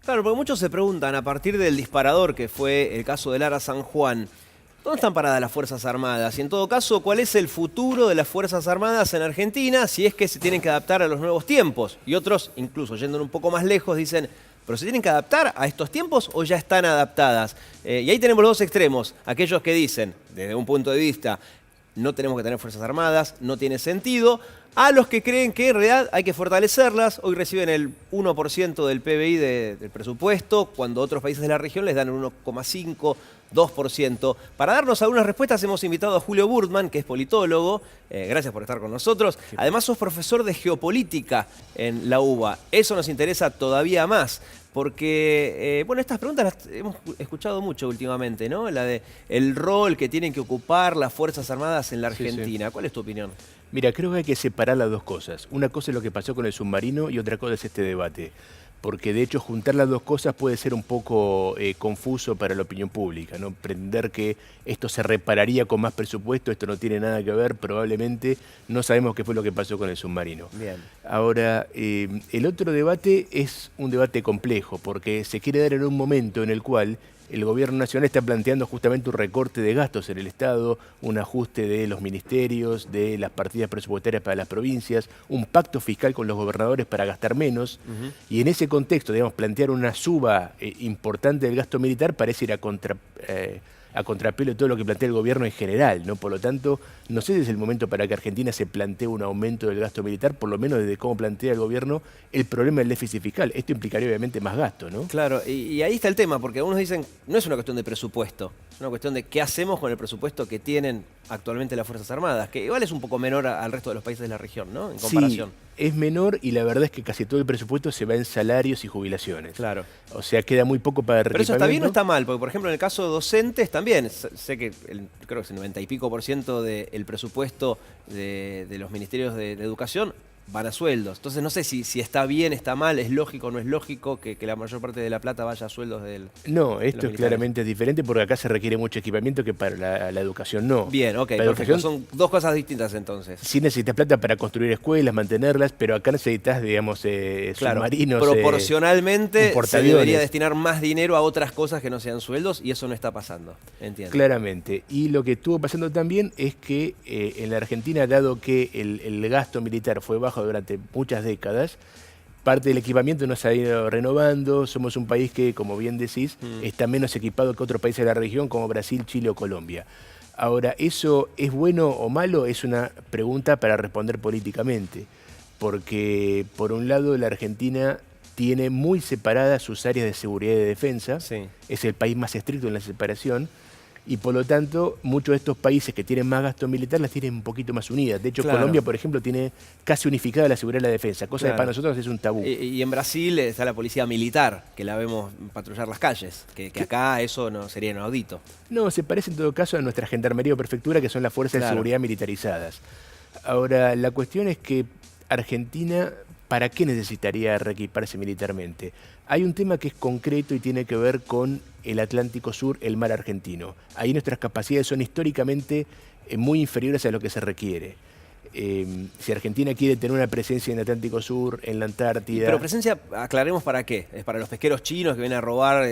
Claro, porque muchos se preguntan, a partir del disparador que fue el caso de Lara San Juan, ¿dónde están paradas las Fuerzas Armadas? Y en todo caso, ¿cuál es el futuro de las Fuerzas Armadas en Argentina si es que se tienen que adaptar a los nuevos tiempos? Y otros, incluso yendo un poco más lejos, dicen, ¿pero se tienen que adaptar a estos tiempos o ya están adaptadas? Y ahí tenemos los dos extremos, aquellos que dicen, desde un punto de vista, no tenemos que tener Fuerzas Armadas, no tiene sentido, a los que creen que en realidad hay que fortalecerlas. Hoy reciben el 1% del PBI del presupuesto, cuando otros países de la región les dan el 1,5%, 2%. Para darnos algunas respuestas hemos invitado a Julio Burtman, que es politólogo. Gracias por estar con nosotros. Además sos profesor de geopolítica en la UBA. Eso nos interesa todavía más, porque bueno, estas preguntas las hemos escuchado mucho últimamente, ¿no? La de el rol que tienen que ocupar las Fuerzas Armadas en la Argentina. Sí. ¿Cuál es tu opinión? Mira, creo que hay que separar las dos cosas. Una cosa es lo que pasó con el submarino y otra cosa es este debate. Porque de hecho juntar las dos cosas puede ser un poco confuso para la opinión pública, ¿no? Pretender que esto se repararía con más presupuesto, esto no tiene nada que ver, probablemente no sabemos qué fue lo que pasó con el submarino. Bien. Ahora, el otro debate es un debate complejo, porque se quiere dar en un momento en el cual el gobierno nacional está planteando justamente un recorte de gastos en el Estado, un ajuste de los ministerios, de las partidas presupuestarias para las provincias, un pacto fiscal con los gobernadores para gastar menos. Y en ese contexto, digamos, plantear una suba importante del gasto militar parece ir a contrapelo de todo lo que plantea el gobierno en general, ¿no? Por lo tanto, no sé si es el momento para que Argentina se plantee un aumento del gasto militar, por lo menos desde cómo plantea el gobierno el problema del déficit fiscal. Esto implicaría obviamente más gasto, ¿no? Claro, y ahí está el tema, porque algunos dicen, no es una cuestión de presupuesto, es una cuestión de qué hacemos con el presupuesto que tienen actualmente las Fuerzas Armadas, que igual es un poco menor al resto de los países de la región, ¿no? En comparación. Sí, es menor y la verdad es que casi todo el presupuesto se va en salarios y jubilaciones. Claro. O sea, queda muy poco para el Pero eso está bien o está mal, porque por ejemplo en el caso de docentes también, sé que creo que es el 90 y pico % del presupuesto de los ministerios de educación van a sueldos. Entonces no sé si está bien, está mal, es lógico o no es lógico que la mayor parte de la plata vaya a sueldos No, esto claramente es diferente porque acá se requiere mucho equipamiento que para la educación no. Bien, ok, perfecto. Son dos cosas distintas entonces. Sí necesitas plata para construir escuelas, mantenerlas, pero acá necesitas, digamos, claro, submarinos. Proporcionalmente se debería destinar más dinero a otras cosas que no sean sueldos y eso no está pasando, entiendo. Claramente. Y lo que estuvo pasando también es que en la Argentina, dado que el gasto militar fue bajo durante muchas décadas, parte del equipamiento no se ha ido renovando, somos un país que, como bien decís, está menos equipado que otros países de la región como Brasil, Chile o Colombia. Ahora, ¿eso es bueno o malo? Es una pregunta para responder políticamente, porque por un lado la Argentina tiene muy separadas sus áreas de seguridad y de defensa, es el país más estricto en la separación, y por lo tanto, muchos de estos países que tienen más gasto militar las tienen un poquito más unidas. De hecho, Colombia, por ejemplo, tiene casi unificada la seguridad y la defensa, cosa que para nosotros es un tabú. Y en Brasil está la policía militar, que la vemos patrullar las calles, que acá eso no sería inaudito. No, se parece en todo caso a nuestra gendarmería o prefectura, que son las fuerzas de seguridad militarizadas. Ahora, la cuestión es que Argentina, ¿para qué necesitaría reequiparse militarmente? Hay un tema que es concreto y tiene que ver con el Atlántico Sur, el mar argentino. Ahí nuestras capacidades son históricamente muy inferiores a lo que se requiere. Si Argentina quiere tener una presencia en el Atlántico Sur, en la Antártida... Pero presencia, aclaremos para qué. ¿Es para los pesqueros chinos que vienen a robar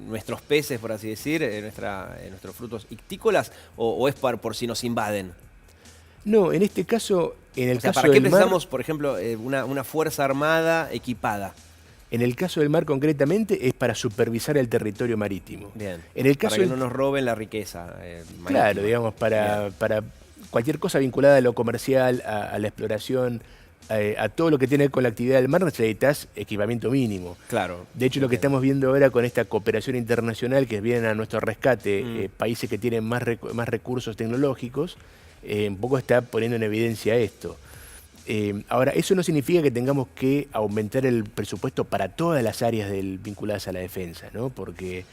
nuestros peces, por así decir, nuestros frutos ictícolas, o es por si nos invaden? No, en este caso, en el caso ¿para qué del mar, precisamos, por ejemplo, una fuerza armada equipada? En el caso del mar concretamente es para supervisar el territorio marítimo. Bien, en el caso para que no nos roben la riqueza marítima. Claro, digamos, para cualquier cosa vinculada a lo comercial, a la exploración, a todo lo que tiene que ver con la actividad del mar, necesitas equipamiento mínimo. Claro. De hecho, lo que estamos viendo ahora con esta cooperación internacional que vienen a nuestro rescate, países que tienen más recursos tecnológicos, un poco está poniendo en evidencia esto. Ahora, eso no significa que tengamos que aumentar el presupuesto para todas las áreas vinculadas a la defensa, ¿no? Porque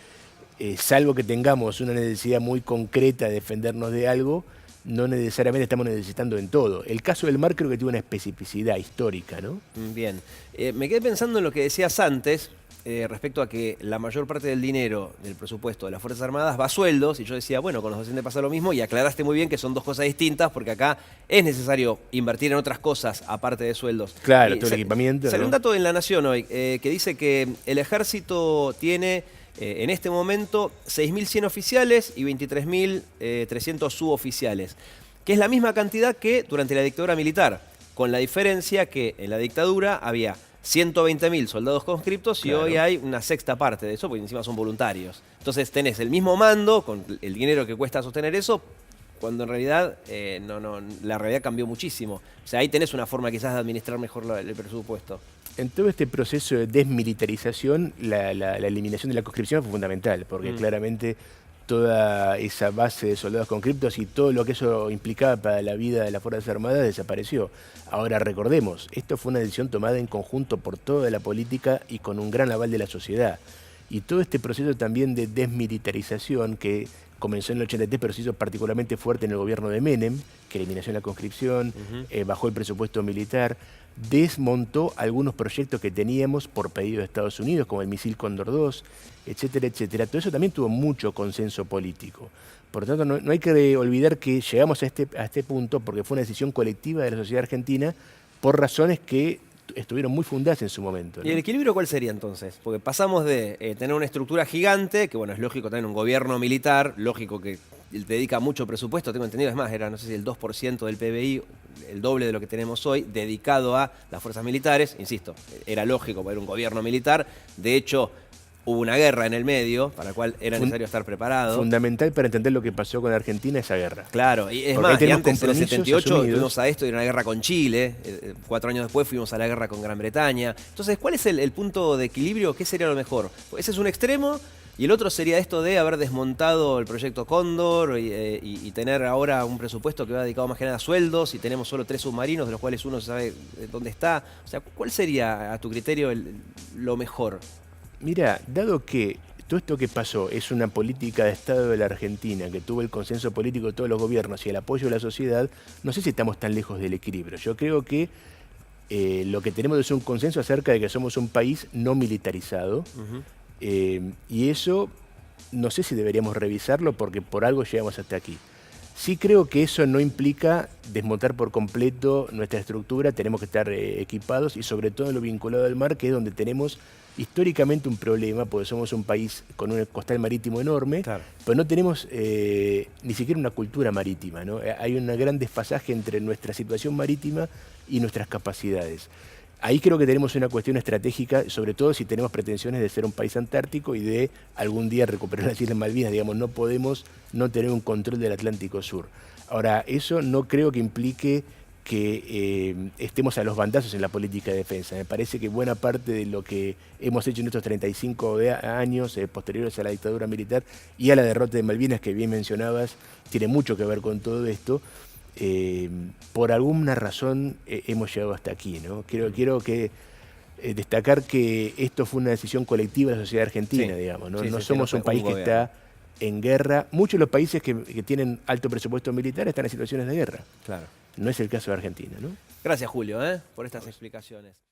salvo que tengamos una necesidad muy concreta de defendernos de algo, no necesariamente estamos necesitando en todo. El caso del mar creo que tiene una especificidad histórica, ¿no? Bien. Me quedé pensando en lo que decías antes, respecto a que la mayor parte del dinero del presupuesto de las Fuerzas Armadas va a sueldos, y yo decía, bueno, con los docentes pasa lo mismo, y aclaraste muy bien que son dos cosas distintas, porque acá es necesario invertir en otras cosas aparte de sueldos. Claro, todo el equipamiento. Salió ¿no? un dato en La Nación hoy que dice que el ejército tiene en este momento 6.100 oficiales y 23.300 suboficiales, que es la misma cantidad que durante la dictadura militar, con la diferencia que en la dictadura había 120.000 soldados conscriptos y Claro. hoy hay una sexta parte de eso, porque encima son voluntarios. Entonces tenés el mismo mando, con el dinero que cuesta sostener eso, cuando en realidad la realidad cambió muchísimo. O sea, ahí tenés una forma quizás de administrar mejor el presupuesto. En todo este proceso de desmilitarización, la eliminación de la conscripción fue fundamental, porque claramente toda esa base de soldados conscriptos y todo lo que eso implicaba para la vida de las Fuerzas Armadas desapareció. Ahora recordemos, esto fue una decisión tomada en conjunto por toda la política y con un gran aval de la sociedad. Y todo este proceso también de desmilitarización que comenzó en el 83, pero se hizo particularmente fuerte en el gobierno de Menem, que eliminación de la conscripción, bajó el presupuesto militar, desmontó algunos proyectos que teníamos por pedido de Estados Unidos, como el misil Cóndor II, etcétera, etcétera. Todo eso también tuvo mucho consenso político. Por lo tanto, no hay que olvidar que llegamos a este punto porque fue una decisión colectiva de la sociedad argentina por razones que estuvieron muy fundadas en su momento, ¿no? ¿Y el equilibrio cuál sería entonces? Porque pasamos de tener una estructura gigante, que bueno, es lógico también un gobierno militar, lógico que dedica mucho presupuesto, tengo entendido, es más, era no sé si el 2% del PBI, el doble de lo que tenemos hoy, dedicado a las fuerzas militares. Insisto, era lógico para un gobierno militar. De hecho, hubo una guerra en el medio, para la cual era necesario estar preparado. Fundamental para entender lo que pasó con Argentina esa guerra. Claro, y es Porque más, y antes en el 78 asumidos. fuimos a esto y una guerra con Chile, 4 años después fuimos a la guerra con Gran Bretaña. Entonces, ¿cuál es el punto de equilibrio? ¿Qué sería lo mejor? Ese es un extremo, y el otro sería esto de haber desmontado el proyecto Cóndor y tener ahora un presupuesto que va dedicado más que nada a sueldos, y tenemos solo 3 submarinos, de los cuales uno sabe dónde está. O sea, ¿cuál sería, a tu criterio, lo mejor? Mira, dado que todo esto que pasó es una política de Estado de la Argentina que tuvo el consenso político de todos los gobiernos y el apoyo de la sociedad, no sé si estamos tan lejos del equilibrio. Yo creo que lo que tenemos es un consenso acerca de que somos un país no militarizado, y eso no sé si deberíamos revisarlo porque por algo llegamos hasta aquí. Sí creo que eso no implica desmontar por completo nuestra estructura, tenemos que estar equipados y sobre todo en lo vinculado al mar, que es donde tenemos históricamente un problema, porque somos un país con un costal marítimo enorme, Claro. pero no tenemos ni siquiera una cultura marítima, ¿no? Hay un gran desfasaje entre nuestra situación marítima y nuestras capacidades. Ahí creo que tenemos una cuestión estratégica, sobre todo si tenemos pretensiones de ser un país antártico y de algún día recuperar las Islas Malvinas. Digamos, no podemos no tener un control del Atlántico Sur. Ahora, eso no creo que implique que estemos a los bandazos en la política de defensa. Me parece que buena parte de lo que hemos hecho en estos 35 años posteriores a la dictadura militar y a la derrota de Malvinas, que bien mencionabas, tiene mucho que ver con todo esto. Por alguna razón hemos llegado hasta aquí, ¿no? Quiero destacar que esto fue una decisión colectiva de la sociedad argentina, Sí. digamos, ¿no? Sí, No sí, somos no un fue país un que gobierno. está en guerra. Muchos de los países que tienen alto presupuesto militar están en situaciones de guerra. Claro. No es el caso de Argentina, ¿no? Gracias, Julio, por estas explicaciones.